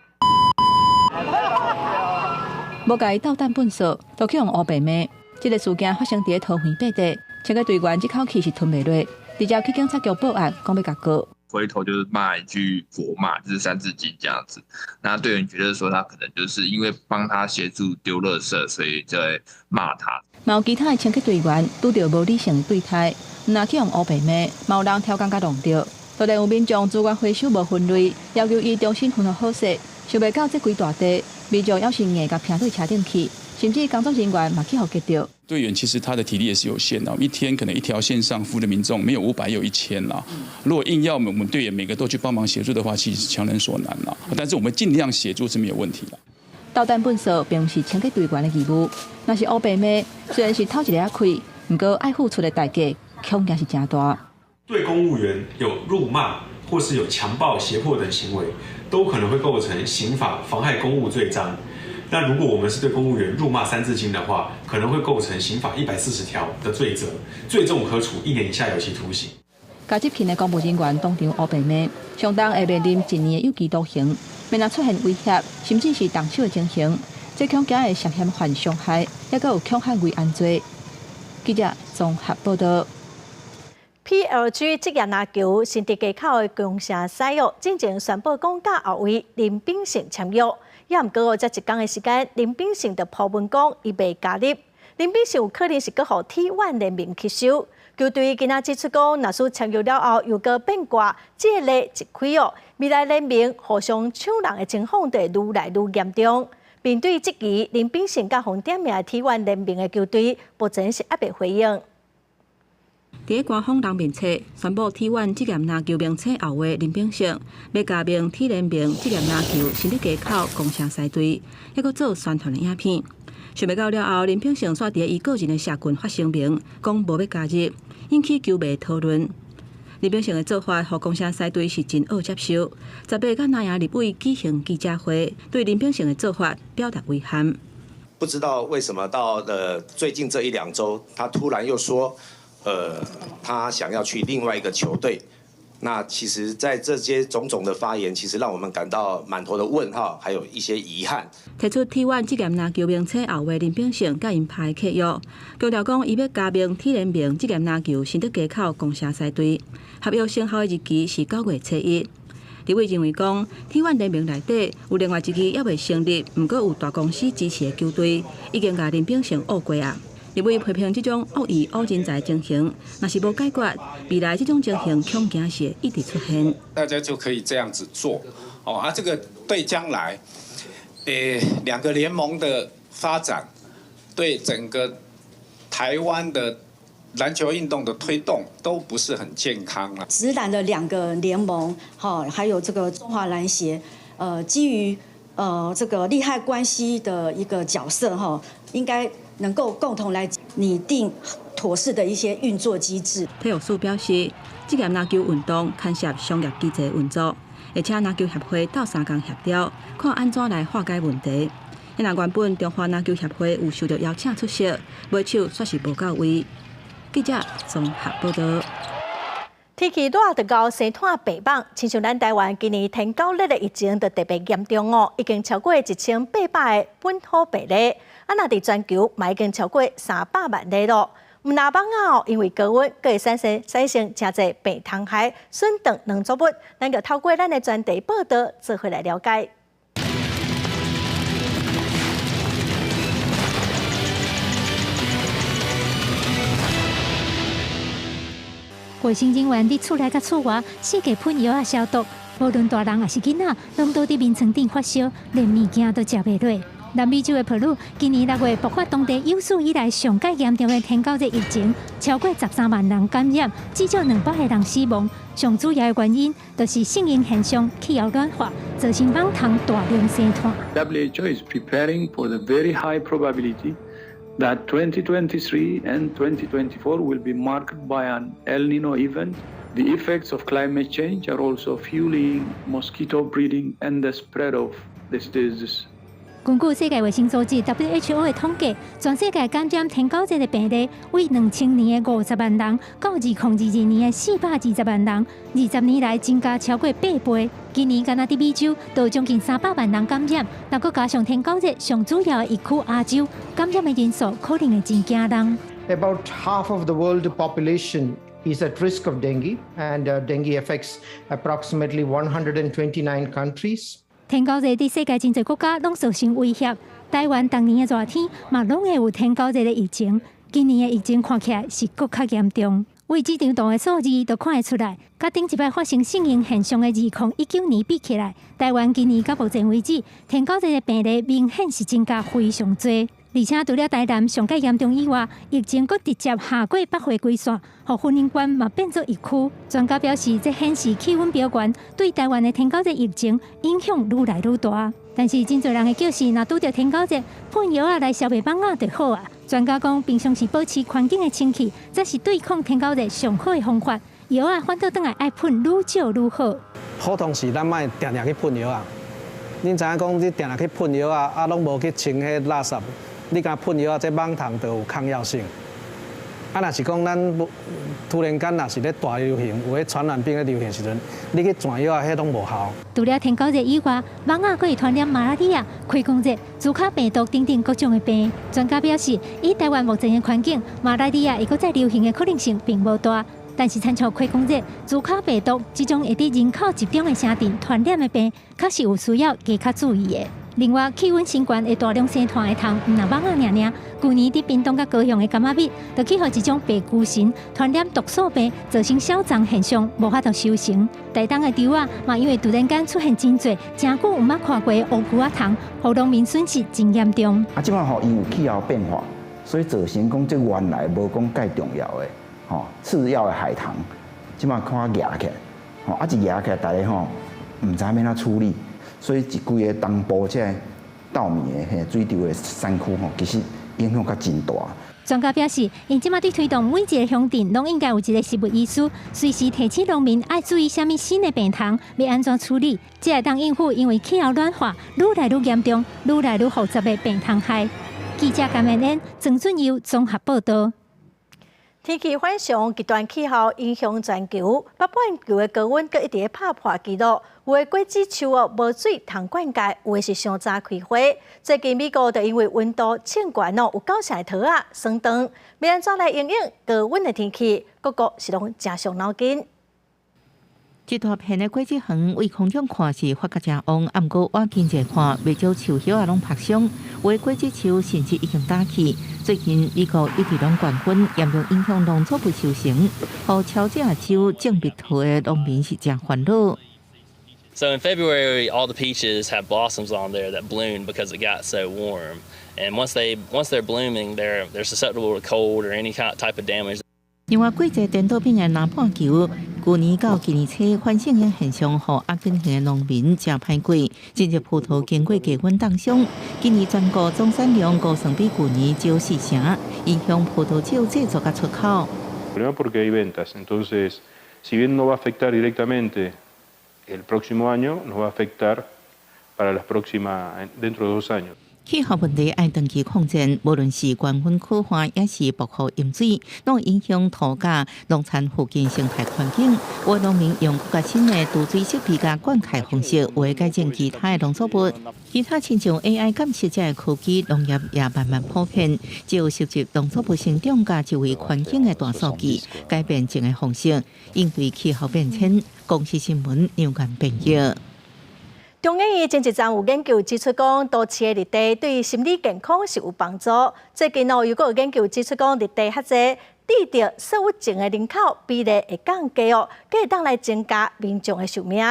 无甲伊斗等粪扫，就去用乌白骂。这个事件发生伫桃园8地，清洁队员这口气是吞袂落，直接去警察局报案，讲要甲告。 回头就是骂一句国骂，就是三字经这样子。那队员觉得说他可能就是因为帮他协助丢垃圾，所以在骂他。嘛有其他的清洁队员拄到无理性的对待，若去用乌白骂，嘛有人挑工甲弄着。当然有民众资源回收无分类，要求伊重新分好好势。想袂到这几大地，民众要是硬甲拼对车顶去，甚至工作人员嘛去互击着。 队员其实他的体力也是有限的，一天可能一条线上服务的民众没有500也有1000啦。如果硬要我们队员每个都去帮忙协助的话，其实是强人所难啦。但是我们尽量协助是没有问题的。斗等粪扫并不是清洁队员的义务，那是乌白骂，虽然是头一个开，不过爱付出的代价恐惊是真大。对公务员有辱骂或是有强暴、胁迫等行为，都可能会构成刑法妨害公务罪章。 那如果我们是对公务员辱骂三字经的话，可能会构成刑法140条的罪责，最重可处1年以下有期徒刑。甲执勤的公务人员当场乌白骂，相当会面临1年的有期徒刑。免若出现威胁，甚至是动手的情形，这恐惊会涉嫌犯伤害，也佮有恐吓危安罪。记者综合报道。 PLG 职业篮球新地街口的公社赛约，进前宣布讲甲后卫林秉胜签约。 也毋过，这一天的时间，林秉胜就破文讲伊未加入。林秉胜有可能是搁互 T1 联名吸收。球队今仔指出讲，若是签约了后又搁变卦，这个例一开哦，未来联名互相抢人的情况就会愈来愈严重。面对这期林秉胜甲红点名 T1 联名的球队，目前是还未回应。 伫个官方人面册宣布 T1 职业篮球名册后卫林秉胜要加盟 T 联名职业篮球新地街口公社赛队，还佫做宣传的影片。想袂到了后，林秉胜煞伫伊个人的社群发声明，讲无要加入，引起球迷讨论。林秉胜的做法，互公社赛队是真好接受。18甲南洋立委举行记者会，对林秉胜的做法表达遗憾。不知道为什么到了最近这1、2周，他突然又说。 他想要去另外一个球队，那其实，在这些种种的发言，其实让我们感到满头的问号，还有一些遗憾。提出 T1 职业篮球名册后卫林秉胜甲因拍契约，强调讲伊要加盟 T 联名职业篮球新德街口公社赛队，合约生效的日期是9月初1。立委认为讲 T1 联名内底有另外一支也未成立，毋过有大公司支持的球队，已经甲林秉胜恶过啊。 立委批评这种恶意恶人才情形，若是无解决，未来这种情形恐惊是一直出现。大家就可以这样子做，这个对将来，2个联盟的发展，对整个台湾的篮球运动的推动都不是很健康啊。直篮的2个联盟，还有这个中华篮协，基于这个利害关系的一个角色，应该。 能够共同来拟定妥适的一些运作机制。体育署表示，这项篮球运动牵涉商业机制运作，而且篮球协会斗3工协调，看安怎来化解问题。因为原本中华篮球协会有受到邀请出席，买手却是无到位。记者综合报道。天气热就到西滩北网，亲像咱台湾今年天9日的疫情就特别严重哦，已经超过1800个本土病例，若伫全球嘛已经超过300万例咯。毋那网哦，因为高温，佫会产生真侪病虫害，损长农作物，咱就透过咱的专题报道做回来了解。卫生人员伫厝内甲厝外四界喷药啊消毒，无论大人也是囡仔，拢倒伫眠床顶发烧，连物件都食袂落。南美洲的普鲁今年6月爆发当地有史以来上界严重的天狗热疫情，超过13万人感染，至少200个人死亡。上主要的原因就是性因现象、气候暖化，造成网虫大量生产。WHO is preparing for the very high probability that 2023 and 2024 will be marked by an El Nino event. The effects of climate change are also fueling mosquito breeding and the spread of this disease. 根据世界卫生组织 WHO 的统计，全世界感染天狗热的病例为2000年的50万人到2022年的420万人，20年来增加超过8倍。今年敢若伫美洲，都有将近300万人感染，若搁加上天狗热上主要的疫区亚洲，感染的人数可能会真惊人。About half of the world population is at risk of dengue, and dengue affects approximately 129 countries. 天狗热伫世界真侪国家拢造成威胁，台湾当年的热天嘛拢会有天狗热的疫情，今年的疫情看起来是更较严重。为这张图的数字就看得出来，甲顶一摆发生性因现象的2019年比起来，台湾今年到目前为止，天狗热的病例明显是增加非常多。而且除了台南上界严重以外，疫情佫直接下过北回归线，互婚姻关嘛变作疫区。专家表示，这显示气温飙悬对台湾的天狗热疫情影响愈来愈大。但是真侪人会叫是，若拄着天狗热，喷药来消灭蚊仔就好啊。专家讲，平常时保持环境的清气，才是对抗天狗热上好的方法。药反倒转来爱喷愈少愈好。普通时咱莫定定去喷药啊。恁知影讲，你定定去喷药啊，拢无去清迄垃圾。你敢喷药啊？这网虫就有抗药性。啊，若是讲咱突然间若是咧大流行，有迄传染病咧流行时阵，你去转药啊，迄拢无效。除了天狗热以外，蚊仔可以传染马拉利亚、溃疡热、猪卡病毒等等各种的病。专家表示，以台湾目前的环境，马拉利亚会搁再流行的可能性并无大。但是，参照溃疡热、猪卡病毒这种会伫人口集中的城镇传染的病，确实有需要加较注意的。另外，气温升悬会大量生团的虫，毋若蚊仔尔。去年伫屏东甲高雄的柑仔蜜，就去互一种白骨神传染毒素病，造成小脏现象无法度收成。台东的稻仔嘛，因为突然间出现真侪真久毋捌看过的乌龟仔虫，互农民损失真严重。即摆因有气候变化，所以造成讲这原来无讲介重要的次要的海棠，即摆看压起来，一压起来，大家毋知要怎处理。所以一规个东部这稻米的水稻的山区其实影响较真大。专家表示，因即马对推动每一个乡镇拢应该有一个食物医师，随时提醒农民爱注意什么新的病虫，要安怎处理，才会当应付因为气候暖化愈来愈严重、愈来愈复杂的病虫害。记者甘文恩、曾俊佑综合报道。天气反常，极端气候影响全球，北半球的高温阁一直打破纪录。有的果子树无水通灌溉，有的是上早开花。最近美国就因为温度升悬有够侪的桃啊霜冻，要安怎来应应高温的天气？各国是拢真伤脑筋。一大片的果子园，为空中看是发甲真旺，毋过我近者看，未少树叶啊拢拍伤，有的果子树甚至已经打起。最近美国一直拢降温，严重影响农作物收成，互超这州种蜜桃的农民是真烦恼。So in February, all the peaches have blossoms on there that bloom because it got so warm. And once they're blooming, they're susceptible to cold or any type of damage. 另外，贵在颠倒病的南半球，去年到今年初反省的现象，互阿根廷的农民真歹过。真正葡萄经过低温冻伤，今年全国总产量高成比去年少4成，影响葡萄酒制作甲出口。Problema porque hay ventas, entonces, si bien no va a afectar directamente el próximo año, nos va a afectar para las próximas dentro de 2 años. 气候问题要长期控制，无论是高温酷化，也是暴雨淹水，拢影响土价、农产附近生态环境。有农民用更加新的除水设备甲灌溉方式，为改进其他的农作物。其他亲像 AI 监测者的科技，农业也慢慢普遍，只有收集农作物生长甲周围环境的大数据，改变种的方式，应对气候变迁。公司新闻杨眼朋友。中研院前一站有研究指出，讲多饲的绿地对心理健康是有帮助。最近又有研究指出，讲绿地较侪治疗躁郁症的人口比例会降低哦，可以当来增加民众的寿命。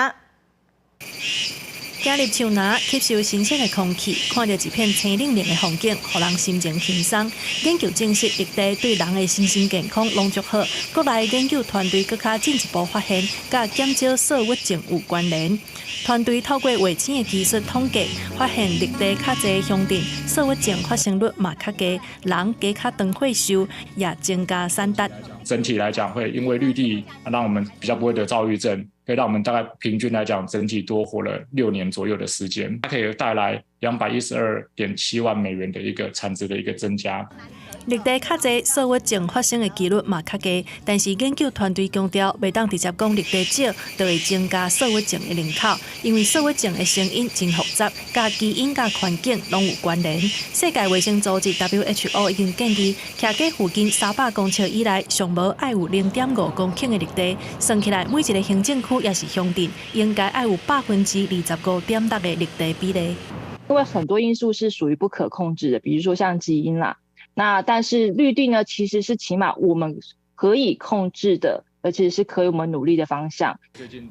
走入树林，吸收新鲜的空气，看到一片青冷冷的风景，让人心情轻松。研究证实，绿地对人的身心健康拢足好。国内研究团队更加进一步发现，甲减少躁郁症有关联。团队透过卫星的技术统计，发现绿地较侪乡镇，躁郁症发生率嘛较低，人加较长岁数，也增加产值。整体来讲，会因为绿地让我们比较不会得躁郁症。可以让我们大概平均来讲，整体多活了6年左右的时间，它可以带来212.7万美元的一个产值的一个增加。绿地较侪躁郁症发生的几率嘛较低，但是研究团队强调，袂当直接讲绿地少就会增加躁郁症的人口，因为躁郁症的成因真复杂，甲基因、甲环境拢有关联。世界卫生组织 WHO 已经建议，徛喺附近300公尺以内，上无爱有0.5公顷的绿地，算起来每一个行政区也是乡镇，应该爱有25.6%的绿地比例。因为很多因素是属于不可控制的，比如说像基因啦。那但是绿地呢，其实是起码我们可以控制的，而且是可以我们努力的方向。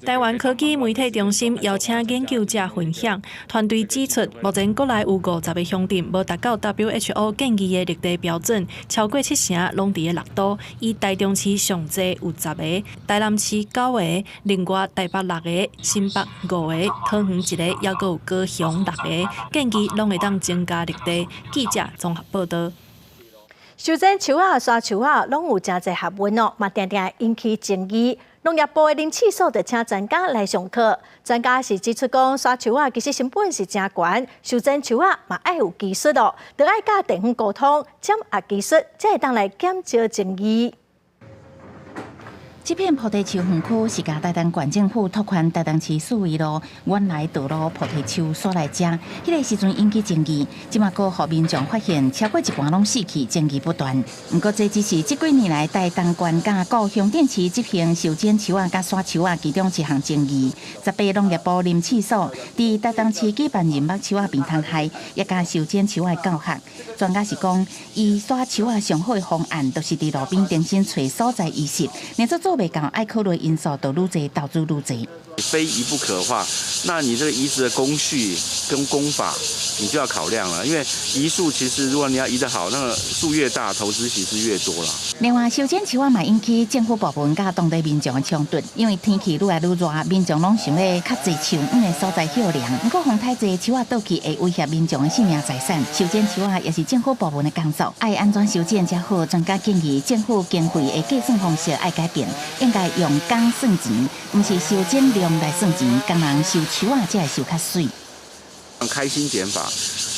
台湾科技媒体中心邀请研究者分享，团队指出，目前国内有50个乡镇无达到 WHO 建议的绿地标准，超过7成拢伫个6都，以台中市上济有10个，台南市9个，另外台北6个，新北5个，桃园1个，还佫有高雄6个，建议拢会当增加绿地。记者综合报道。修剪树啊、刷树啊，拢有真侪学问哦，嘛常常引起争议。农业部的林试所就请专家来上课，专家是指出讲，刷树啊其实成本是真悬，修剪树啊嘛爱有技术哦，就爱甲地方沟通，掌握技术，才会当来减少争议。这片菩提树园区是甲台东县政府拓宽台东市四维路原来道路菩提树所来遮，迄个时阵引起争议，即马个互民众发现超过一半拢死去，争议不断。不过这只是这几年来台东县甲高雄电池这片修剪树啊甲刷树啊其中一项争议。18农业部林试所伫台东市举办人目树啊平摊会，也甲修剪树啊教学。专家是讲，伊刷树啊上好的方案，就是伫路边重新找所在遗失，连做袂到，爱考虑因素就愈侪，投资愈侪。非移不可的话，那你这个移植的工序跟工法，你就要考量了。因为移树其实如果你要移得好，那个树越大，投资其实越多了。另外，修剪树啊嘛引起政府部门甲当地民众的冲突，因为天气愈来愈热，民众拢想要较侪树因的所在较凉，不过风太侪，树啊倒去会威胁民众的性命财产。修剪树啊也是政府部门的工作，爱安怎修剪才好。专家建议政府经费的计算方式爱改变，应该用工算钱，不是修剪量来算钱，工人收树啊才会收较水。开心减法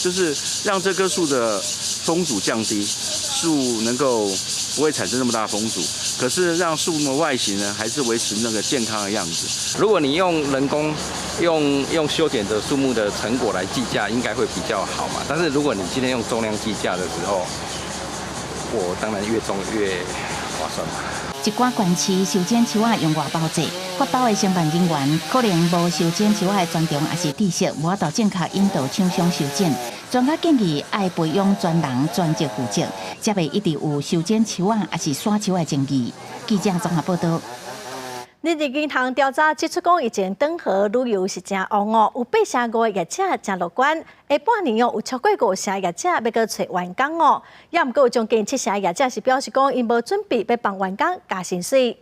就是让这棵树的风阻降低，树能够不会产生那么大的风阻，可是让树木的外形呢还是维持那个健康的样子。如果你用人工用修剪的树木的成果来计价，应该会比较好嘛。但是如果你今天用重量计价的时候，我当然越重越划算嘛。一寡县市修剪树啊用外包制，发包的承办人员可能无修剪树啊的专长，也是知识，无法度正确引导厂商修剪。专家建议爱培养专人专职负责，才袂一直有修剪树啊，也是刷树的争议。记者综合报道。日日银行调查指出，讲以前长河旅游是真旺哦，有8成5个业者真乐观。下半年有超过5成业者要去找员工哦，也毋过有将近7成业者是表示讲，因无准备要帮员工加薪水。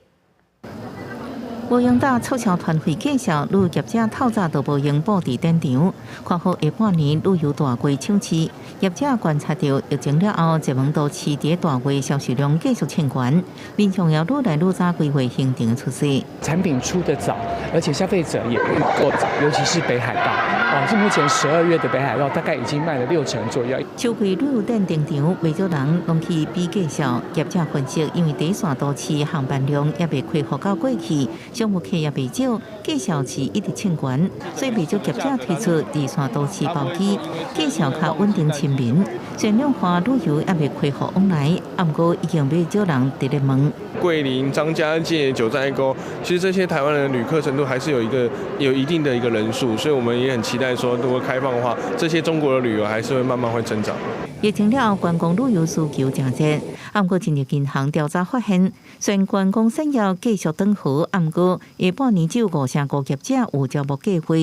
无用大促销团队介绍，旅游业者透早都无用布置展场，看好下半年旅游大季抢市。业者观察到疫情了后，热门都市伫大季销售量继续欠悬，民众要愈来愈早规划行程出市。产品出得早，而且消费者也预购早，尤其是北海道是目前12月的北海道大概已经卖了6成左右。秋季旅游展登场，未少人拢去比介绍。业者分析，因为第一线都市航班量也未恢复到过去。商务客也未少，介绍市一直欠悬，所以未少业者推出二线都市包机，介绍较稳定亲民。虽然量化旅游也未恢复往来，不过已经未少人伫咧问。桂林、张家界、九寨沟，其实这些台湾的旅客程度还是有一定的一个人数，所以我们也很期待说，如果开放的话，这些中国的旅游还是会慢慢会增长。疫情了后，观光旅游需求真热。不过，今日银行调查发现，虽然观光产业继续转好，不过下半年只有5成5业者有招募计划。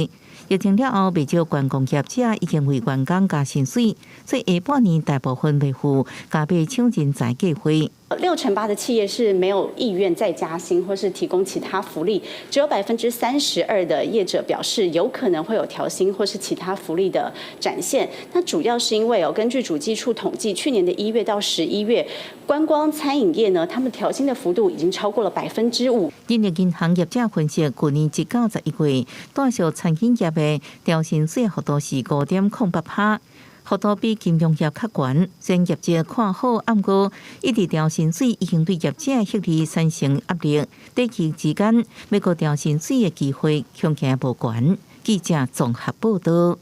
疫情了后，未少观光业者已经为员工加薪水，所以下半年大部分未付加倍抢人才计划。6成8的企业是没有意愿再加薪或是提供其他福利，只有32%的业者表示有可能会有调薪或是其他福利的展现。那主要是因为根据主计处统计，去年的1月到11月，观光餐饮业呢，他们调薪的幅度已经超过了5%。今日银行业者分析，去年1到11月，带小餐饮业的调薪水幅度是5.08%。幅度比金融业较悬，虽然业者看好，不过一直调薪水已经对业者获利产生压力。短期之间，要个调薪水的机会恐惊无悬。记者综合报道。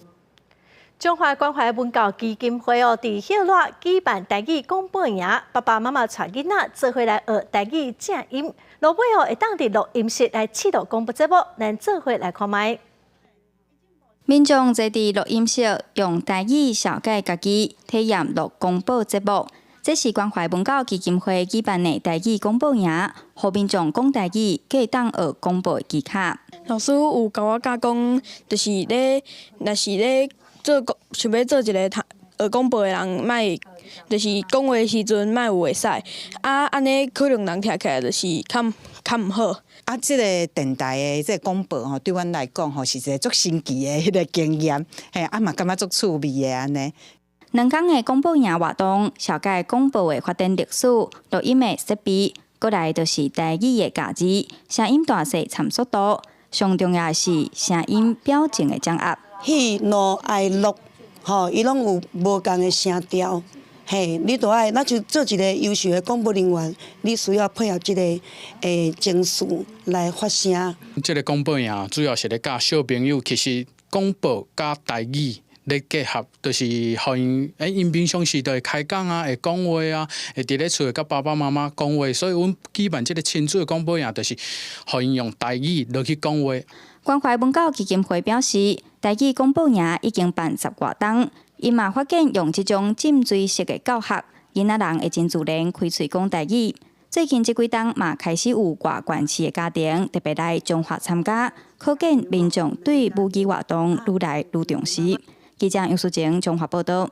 中华关怀文教基金会伫晓乐举办台语讲本营，爸爸妈妈带囡仔做伙来学台语正音，落尾会当伫录音室来试录广播节目，咱做伙来看卖。民众坐伫录音室，用台语小解家己体验录广播节目。这是关怀文教基金会举办的台语广播营，让民众讲台语，可以当学广播技巧。老师有甲我讲，就是若是咧做想要做一个学广播的人，莫就是讲话的时阵莫有会使，安尼可能人听起来就是较毋好。这个电台的这个广播对阮来讲是一个足新奇的迄个经验，嘛感觉足趣味的安尼。2天的广播营活动，小解广播的发展历史、录音的设备，过来就是台语的价值、声音大小参数度，上重要的是声音表情的掌握。喜怒哀乐，伊拢有无同的声调。你都爱，咱就做一个优秀的广播人员，你需要配合这个情绪来发声。这个广播营主要是咧教小朋友，其实广播加台语咧结合，就是互因平常时都会开讲啊，会讲话啊，会伫咧厝甲爸爸妈妈讲话，所以阮举办这个亲子的广播营，就是互因用台语落去讲话。关怀文教基金会表示，台语广播营已经办10多档。因嘛发现用这种浸水式的教学，囡仔人会真自然开嘴讲台语。最近这几档嘛开始有外县市的家庭特别来中华参加，可见民众对母语活动愈来愈重视。记者杨淑晴中华报道。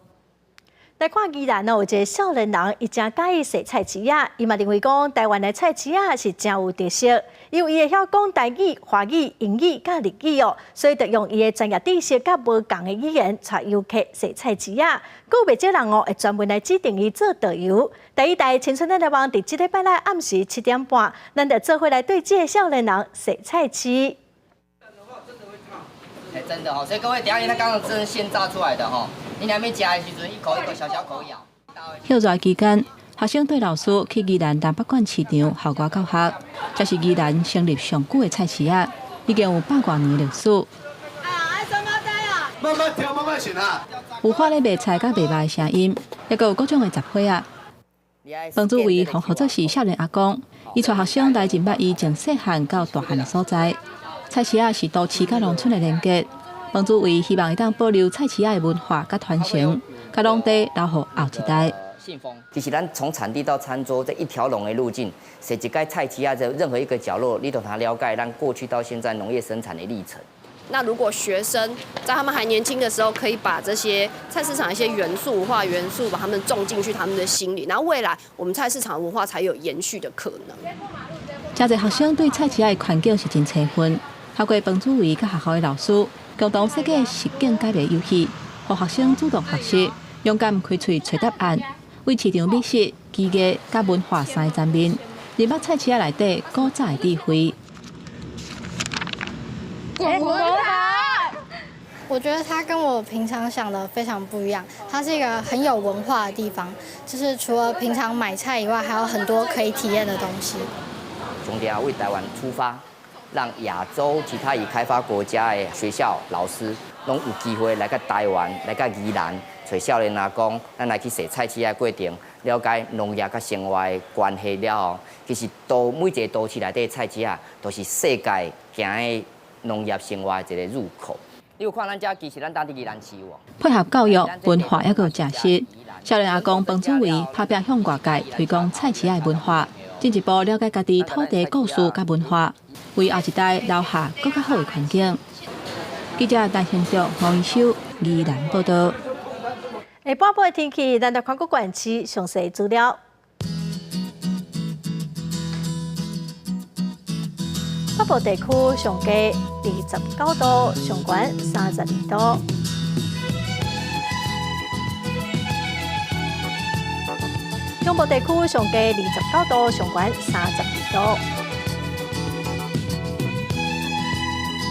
来看宜兰有一个少年人，伊真喜欢洗菜籽仔，伊嘛认为讲台湾的菜籽仔是真有特色，因为伊会晓讲台语、华语、英语甲日语所以就用伊的专业知识甲无同的语言带游客洗菜籽仔。佫有袂少人会专门来指定伊做导游。第一台青春的台湾伫即礼拜日暗时7点半，咱就做伙来对这个少年人洗菜籽。真的所以各位等一下他刚刚真的现炸出来的你还没吃的时阵，一口一口小口咬。休热期间，学生对老师去宜兰南北馆市场校外教学，这是宜兰成立上久的菜市仔，已经有100多年历史。慢慢调，慢慢选啊！有花咧卖菜甲卖肉的声音，也有各种的杂货啊。房主位同合作是少年阿公，伊带学生来认捌伊从细汉到大汉的所在。菜市仔是都市甲农村的连接。房主位希望会当保留菜市仔的文化甲传承，甲当地留予后一代。信封。其实咱从产地到餐桌这一条龙的路径，设一个菜市啊，在任何一个角落，你都他了解咱过去到现在农业生产的历程。那如果学生在他们还年轻的时候，可以把这些菜市场一些元素、文化元素，把他们种进去他们的心里，然后未来我们菜市场文化才有延续的可能。真侪学生对菜市仔的环境是真兴奋，透过彭主委甲学校的老师共同设计实景解谜游戏，让学生主动学习，勇敢开喙找答案，为市场美食、技艺甲文化三个层面，入捌菜市仔内底古早的智慧。我觉得它跟我平常想的非常不一样，它是一个很有文化的地方，就是除了平常买菜以外，还有很多可以体验的东西。兄弟啊，为台湾出发，让亚洲其他已开发国家的学校老师，拢有机会来到台湾，来到宜兰，找少年阿公，咱来去洗菜市的过程，了解农业甲生活的关系了后，其实每一个都市内底的菜市啊，都是世界行的农业生活的一个入口。你有看咱遮，其实咱当地宜兰市哦。配合教育、文化还有食食，少年阿公彭主委拍拼向外界推广菜市仔的文化，进一步了解家己土地故事甲文化，为后一代留下更较好的环境。记者陈兴竹、黄一修、宜兰报道。下半部的天气，咱来看个县市详细资料。北部地区上低29度，上悬32度。中部地区上低29度，上悬32度。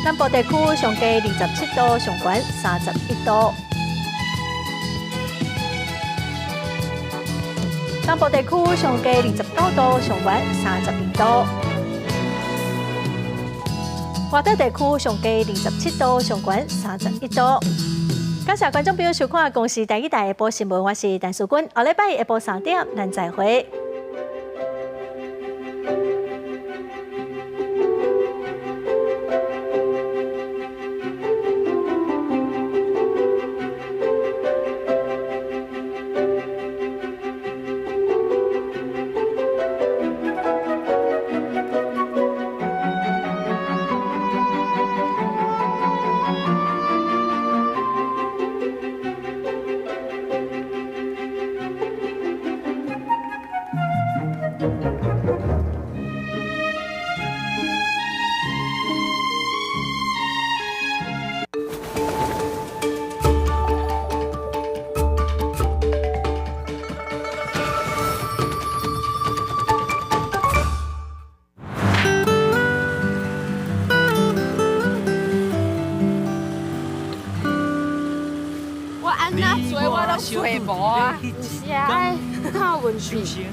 南部地区上低27度，上悬31度。东部地区上低29度，上悬32度。华北地区上低27度，上悬31度。感谢观众朋友收看《公视第一台下晡新闻》，我是陈淑君。下礼拜下晡3点，咱再会。吹无啊，不是啊，靠运气。